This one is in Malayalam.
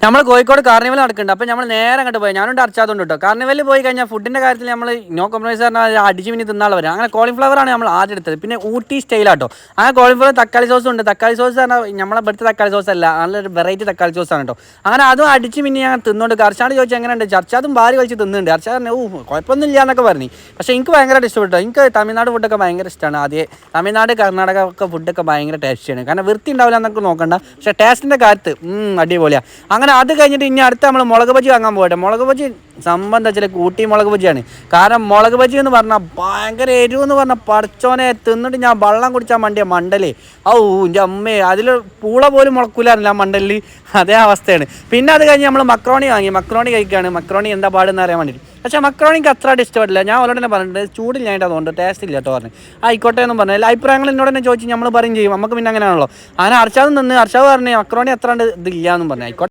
നമ്മൾ കോഴിക്കോട് കാർണിവൽ നടക്കുന്നുണ്ട്. അപ്പോൾ നമ്മൾ നേരെ അങ്ങോട്ട് പോയി. ഞാനുണ്ട് അർച്ചാതുണ്ട് കേട്ടോ. കാർണിവലിൽ പോയി കഴിഞ്ഞാൽ ഫുഡിൻ്റെ കാര്യത്തിൽ നമ്മൾ നോ കോംപ്രമൈസ് പറഞ്ഞാൽ അടിച്ച് മിനി തിന്നാളവർ. അങ്ങനെ കോളിഫ്ലവറാണ് നമ്മൾ ആദ്യം എടുത്തത്. പിന്നെ ഊട്ടി സ്റ്റൈലാട്ടോ. അങ്ങനെ കോളിഫ്ലവർ തക്കാളി സോസും ഉണ്ട്. തക്കാളി സോസ് പറഞ്ഞാൽ നമ്മളെ ഇവിടുത്തെ തക്കാളി സോസ് അല്ല, നല്ലൊരു വെറൈറ്റി തക്കാളി സോസാണ് കേട്ടോ. അങ്ങനെ അതും അടിച്ച് മിനി ഞാൻ തിന്നുകൊണ്ട് അർച്ചാട് ചോദിച്ചാൽ എങ്ങനെയുണ്ട്, അർച്ചാതും ഭാര്യ വലിച്ച് തിന്നുന്നുണ്ട്. അർച്ചാറിന് കുഴപ്പമൊന്നും ഇല്ല എന്നൊക്കെ പറഞ്ഞു. പക്ഷേ എനിക്ക് ഭയങ്കരമായിട്ട് ഇഷ്ടപ്പെട്ടു. എനിക്ക് തമിഴ്നാട് ഫുഡൊക്കെ ഭയങ്കര ഇഷ്ടമാണ്. ആദ്യം തമിഴ്നാട് കർണാടക ഒക്കെ ഫുഡൊക്കെ ഭയങ്കര ടേസ്റ്റിയാണ്. കാരണം വൃത്തി ഉണ്ടാവില്ല എന്നൊക്കെ നോക്കണ്ട, പക്ഷേ ടേസ്റ്റിൻ്റെ കാര്യത്ത് അടിപൊളിയാണ്. അങ്ങനെ അത് കഴിഞ്ഞിട്ട് ഇനി അടുത്ത നമ്മൾ മുളക് ബജി വാങ്ങാൻ പോകട്ടെ. മുളക് ബജി സംഭവം എന്താ വെച്ചാൽ ഊട്ടി മുളക് ബജിയാണ്. കാരണം മുളക് ബജി എന്ന് പറഞ്ഞാൽ ഭയങ്കര എരിവ് എന്ന് പറഞ്ഞാൽ പടച്ചോനെ തിന്നിട്ട് ഞാൻ വെള്ളം കുടിച്ചാൽ മണ്ടിയ മണ്ടല്. എൻ്റെ അമ്മേ, അതിൽ പൂള പോലും മുളക്കൂലായിരുന്നില്ല ആ മണ്ടലിൽ. അതേ അവസ്ഥയാണ്. പിന്നെ അത് കഴിഞ്ഞ് നമ്മൾ മക്രോണി വാങ്ങി. മക്രോണി കഴിക്കുകയാണ്. മക്രോണി എന്താ പാടെന്ന് അറിയാൻ വേണ്ടിയിട്ട്. പക്ഷേ മക്രോണിക്ക് അത്രയായിട്ട് ഇഷ്ടപ്പെട്ടില്ല. ഞാൻ അവരോട് തന്നെ പറഞ്ഞിട്ടുണ്ട് ചൂടില്ലായിട്ട് അതുകൊണ്ട് ടേസ്റ്റ് ഇല്ല കേട്ടോ പറഞ്ഞു. ആയിക്കോട്ടെ എന്നും പറഞ്ഞില്ല. അഭിപ്രായങ്ങൾ എന്നോട് തന്നെ ചോദിച്ചു നമ്മൾ പറയും ചെയ്യും. നമുക്ക് പിന്നെ അങ്ങനെയാണല്ലോ. അങ്ങനെ അർഷാദ് നിന്ന് അർഷാദ് പറഞ്ഞു മക്രോണി അത്ര ഇതില്ല എന്നും പറഞ്ഞു. ആയിക്കോട്ടെ.